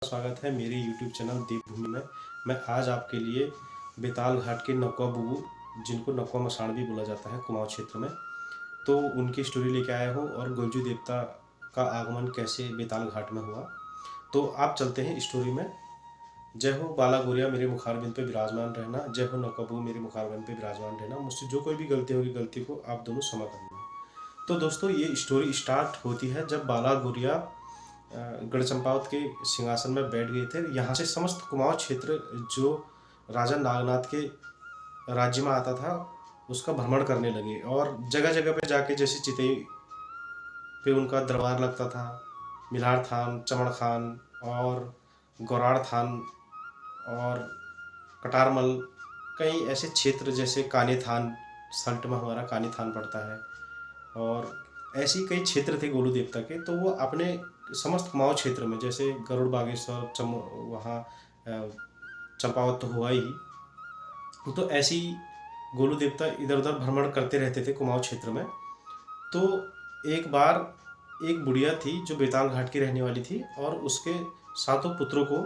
स्वागत है मेरे YouTube चैनल देवभूमि में। मैं आज आपके लिए बेताल घाट के नौका बुबू, जिनको नौका मसाण भी बोला जाता है कुमाऊं क्षेत्र में, तो उनकी स्टोरी लेके आया हूँ और गोलजू देवता का आगमन कैसे बेताल घाट में हुआ। तो आप चलते हैं स्टोरी में। जय हो बाला गोरिया मेरे मुखारबिंद पे विराजमान रहना, जय हो नौका बुबू मेरे मुखारबिंद पे विराजमान रहना। मुझसे जो कोई भी गलती होगी, गलती को आप दोनों क्षमा करना। तो दोस्तों, ये स्टोरी स्टार्ट होती है जब बाला गोरिया गढ़ चंपावत के सिंहासन में बैठ गए थे। यहाँ से समस्त कुमाऊं क्षेत्र जो राजा नागनाथ के राज्य में आता था उसका भ्रमण करने लगे, और जगह जगह पे जाके, जैसे चितई पे उनका दरबार लगता था, मिलार थान, चमड़ खान और गौराड़ थान और कटारमल, कई ऐसे क्षेत्र जैसे काने थान, सल्ट में हमारा काने थान पड़ता है, और ऐसी कई क्षेत्र थे गोलू देवता के। तो वो अपने समस्त कुमाऊं क्षेत्र में, जैसे गरुड़ बागेश्वर, वहाँ चंपावत तो हुआ ही, तो ऐसी गोलू देवता इधर उधर भ्रमण करते रहते थे कुमाऊं क्षेत्र में। तो एक बार एक बुढ़िया थी जो बेताल घाट की रहने वाली थी, और उसके सातों पुत्रों को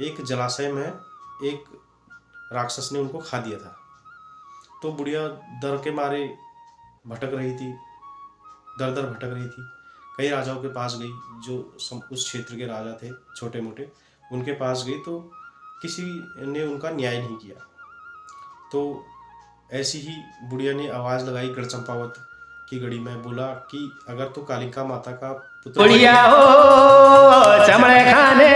एक जलाशय में एक राक्षस ने उनको खा दिया था। तो बुढ़िया डर के मारे भटक रही थी, दर दर भटक रही थी। कई राजाओं के पास गई, जो उस क्षेत्र के राजा थे छोटे मोटे, उनके पास गई, तो किसी ने उनका न्याय नहीं किया। तो ऐसी ही बुढ़िया ने आवाज़ लगाई गढ़ चंपावत की गढ़ी में, बोला कि अगर तो कालिका माता का पुत्र बुढ़िया हो चमड़े खाने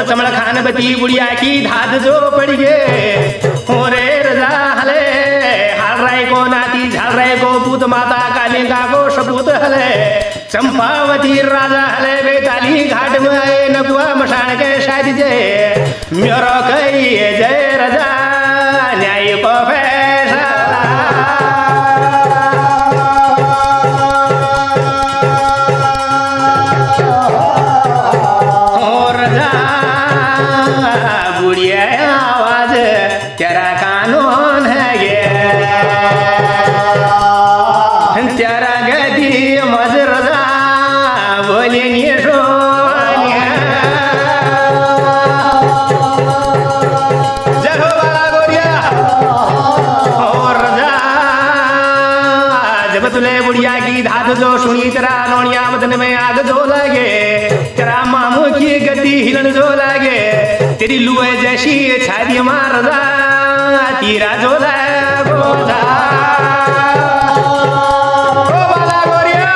चमड़ खान बती बुढ़िया की धाद जो पड़ गे हो रे रजा हले हाल राय को नाती झाल राय को पूत माता कालिका को सपूत हले चंपावती राजा हले बेताली घाट में आए नकुआ मशान के शादी जय मेरो कही जय रजा न्याय को फैसला तेरा कानून है ये तेरा गदी मजरदा बोले निशो जहो बाला गोरिया और जब तुले बुढ़िया की धात जो सुनी तेरा नौनिया बदन में आग जो लगे, तेरा मामू की गद्दी हिलन जो लगे, तेरी लुए जैसी छादी मार तीरा जो गोदा बाला गोरिया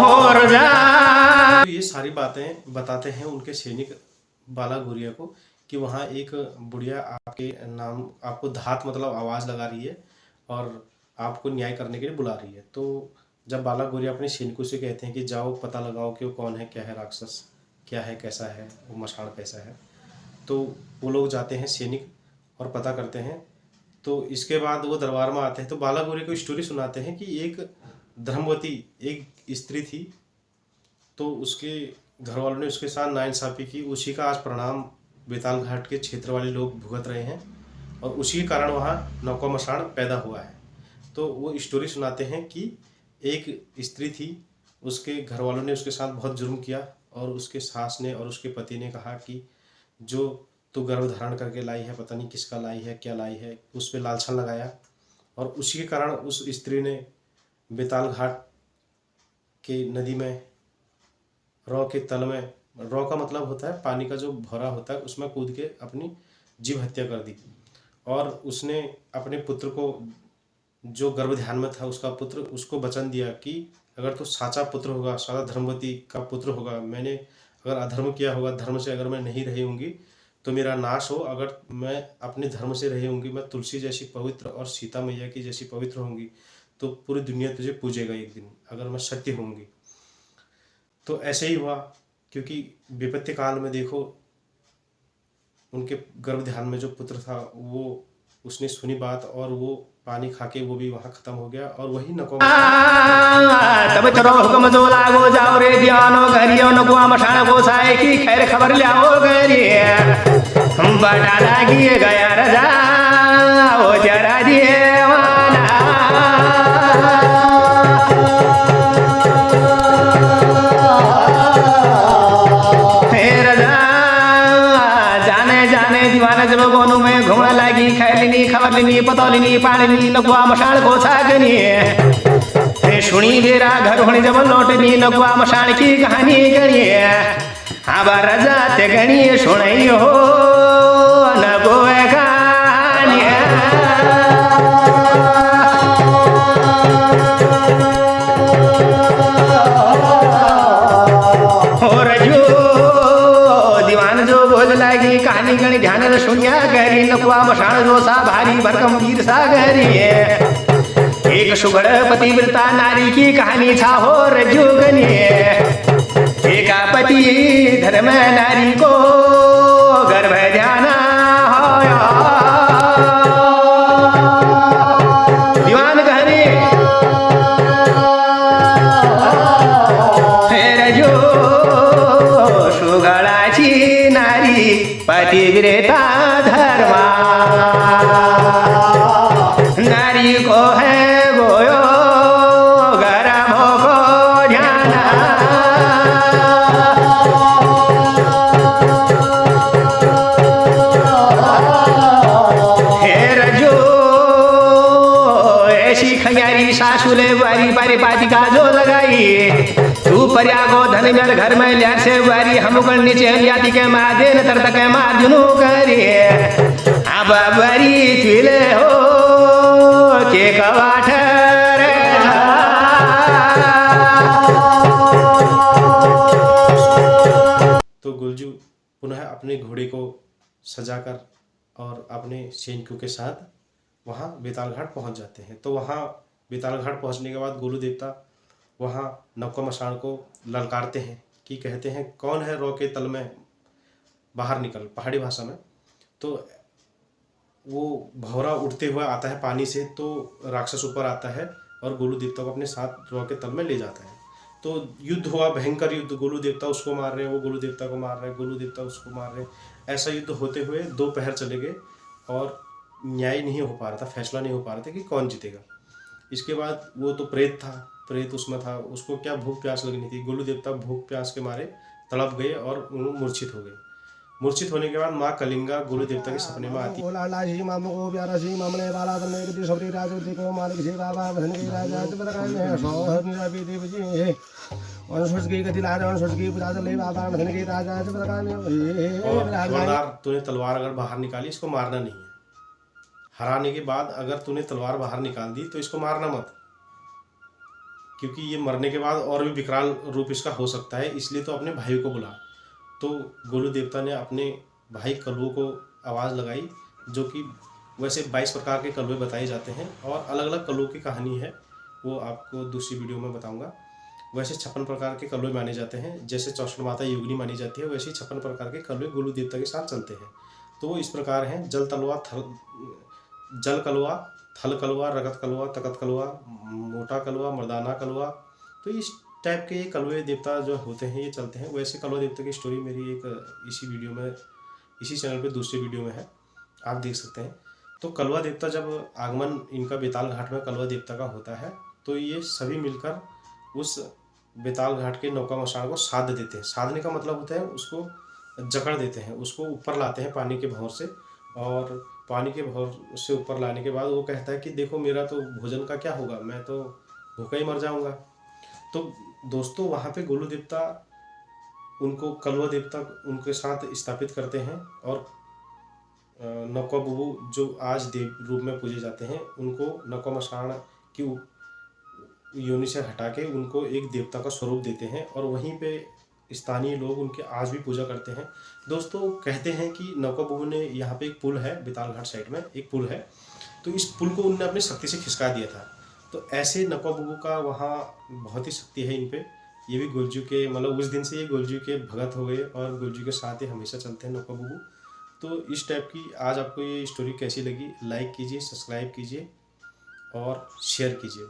और जा। ये सारी बातें बताते हैं उनके सैनिक बाला गोरिया को कि वहाँ एक बुढ़िया आपके नाम, आपको धात मतलब आवाज़ लगा रही है और आपको न्याय करने के लिए बुला रही है। तो जब बाला गोरिया अपने सैनिकों से कहते हैं कि जाओ पता लगाओ कि वो कौन है, क्या है, राक्षस क्या है, कैसा है, वो मशाण कैसा है, तो वो लोग जाते हैं सैनिक और पता करते हैं। तो इसके बाद वो दरबार में आते हैं, तो बाला गोरिया को स्टोरी सुनाते हैं कि एक धर्मवती एक स्त्री थी, तो उसके घर वालों ने उसके साथ नाइंसाफ़ी की। उसी का आज परिणाम बेताल घाट के क्षेत्र वाले लोग भुगत रहे हैं, और उसी के कारण वहाँ नौका मशाण पैदा हुआ है। तो वो स्टोरी सुनाते हैं कि एक स्त्री थी, उसके घर वालों ने उसके साथ बहुत जुर्म किया, और उसके सास ने और उसके पति ने कहा कि जो तू गर्भ धारण करके लाई है, पता नहीं किसका लाई है, क्या लाई है, उस पर लालछन लगाया। और उसी के कारण उस स्त्री ने बेताल घाट के नदी में रौ के तल में, रौ का मतलब होता है पानी का जो भौरा होता है, उसमें कूद के अपनी जीव हत्या कर दी। और उसने अपने पुत्र को, जो गर्भ ध्यान में था उसका पुत्र, उसको वचन दिया कि अगर तो साचा पुत्र होगा, साचा धर्मवती का पुत्र होगा, मैंने अगर अधर्म किया होगा, धर्म से अगर मैं नहीं रही होंगी तो मेरा नाश हो, अगर मैं अपने धर्म से रही होंगी, मैं तुलसी जैसी पवित्र और सीता मैया की जैसी पवित्र होंगी, तो पूरी दुनिया तुझे पूजेगा एक दिन, अगर मैं सत्य होंगी। तो ऐसे ही हुआ, क्योंकि विपत्ति काल में देखो उनके गर्भ ध्यान में जो पुत्र था वो उसने सुनी बात और वो पानी खाके वो भी वहाँ खत्म हो गया। और वही नकवा तब चलो हुक्म जो लागो जाओ रे दियानो घरियो नकुआ मशान को साए की खैर खबर लाओ घरिए हम बड़ा लागी गया रजा ओ जरा दिए जब गोनू में घूमने लगी खैलिनी खबर लिनी पतौलिनी पालिनी नकुआ मशान को सागनी सुनी बेरा घर होने जब लौटनी नकुआ मशान की कहानी गणिए अब रजा ते गणिए सुनई हो नकुए कहानी कहानी गणी ध्यान सुनिया गहरी नकुआ मशान जो सा भारी भरकम वीर सा गहरी एक सुगढ़ पतिव्रता नारी की कहानी था हो रजू गनी एक पति धर्म नारी को गर्भ ध्यान दीवान गहरी रजू सुगढ़ाची नारी पतिव्रता धर्मा नारी को है गोयो गरमो को ध्यान हे रजो ऐसी खयारी सासुले वारी पारी पातिका जो लगाई तू पर्या को धन मेल घर में लिया से वारी हम नीचे लियाती के मार दे तर तक मार जुनू करिए अब बरी तिले हो के कवाठ तो गुलजू पुनः अपने घोड़े को सजाकर और अपने सैनिकों के साथ वहाँ बेताल घाट पहुँच जाते हैं। तो वहाँ बेताल घाट पहुँचने के बाद गोलू देवता वहाँ नकुआ मशान को ललकारते हैं कि कहते हैं कौन है रो के तल में बाहर निकल, पहाड़ी भाषा में। तो वो भौरा उड़ते हुए आता है पानी से, तो राक्षस ऊपर आता है और गोलू देवता को अपने साथ रो के तल में ले जाता है। तो युद्ध हुआ, भयंकर युद्ध। गोलू देवता उसको मार रहे हैं, वो गोलू देवता को मार रहे हैं, गोलू देवता उसको मार रहे हैं। ऐसा युद्ध होते हुए 2 पहर चले गए और न्याय नहीं हो पा रहा था, फैसला नहीं हो पा रहा था कि कौन जीतेगा। इसके बाद वो तो प्रेत था, प्रेत उसमें था, उसको क्या भूख प्यास लगनी थी। गोलू देवता भूख प्यास के मारे तड़प गए और मूर्छित हो गए। मूर्छित होने के बाद माँ कलिंगा गोलू देवता के सपने में आती और तूने तलवार अगर बाहर निकाली इसको मारना नहीं है। हराने के बाद अगर तूने तलवार बाहर निकाल दी तो इसको मारना मत, क्योंकि ये मरने के बाद और भी विकराल रूप इसका हो सकता है, इसलिए तो अपने भाई को बुला। तो गोलू देवता ने अपने भाई कलुओं को आवाज़ लगाई, जो कि वैसे 22 प्रकार के कलुए बताए जाते हैं और अलग अलग कलुओं की कहानी है, वो आपको दूसरी वीडियो में बताऊंगा। वैसे 56 प्रकार के कलुए माने जाते हैं, जैसे 64 माता योगिनी मानी जाती है, वैसे 56 प्रकार के कलुए गोलू देवता के साथ चलते हैं। तो वो इस प्रकार हैं: जल कलुआ, थल कलुआ, रगत कलुआ, तकत कलुआ, मोटा कलुआ, मर्दाना कलुआ। तो इस टाइप के कलुए देवता जो होते हैं ये चलते हैं। वैसे कलुआ देवता की स्टोरी मेरी एक इसी वीडियो में, इसी चैनल पे दूसरी वीडियो में है, आप देख सकते हैं। तो कलुआ देवता जब आगमन इनका बेताल घाट में कलुआ देवता का होता है, तो ये सभी मिलकर उस बेताल घाट के नौका मशान को साध देते हैं। साधने का मतलब होता है उसको जकड़ देते हैं, उसको ऊपर लाते हैं पानी के भंवर से, और पानी के भंवर से ऊपर लाने के बाद वो कहता है कि देखो मेरा तो भोजन का क्या होगा, मैं तो भूखा ही मर जाऊंगा। तो दोस्तों वहाँ पे गोलू देवता उनको कलुआ देवता उनके साथ स्थापित करते हैं, और नौका बुबू जो आज देव रूप में पूजे जाते हैं, उनको नौका मशान की योनि से हटा के उनको एक देवता का स्वरूप देते हैं, और वहीं पे स्थानीय लोग उनके आज भी पूजा करते हैं। दोस्तों कहते हैं कि नौका बुबू ने यहाँ पे एक पुल है, बेताल घाट साइड में एक पुल है, तो इस पुल को उनने अपनी शक्ति से खिसका दिया था। तो ऐसे नौका बुबू का वहाँ बहुत ही शक्ति है इन पे। ये भी गोलजू के, मतलब उस दिन से ये गोलजू के भगत हो गए और गोलजू के साथ ही हमेशा चलते हैं नौका बुबू। तो इस टाइप की आज आपको ये स्टोरी कैसी लगी, लाइक कीजिए, सब्सक्राइब कीजिए और शेयर कीजिए।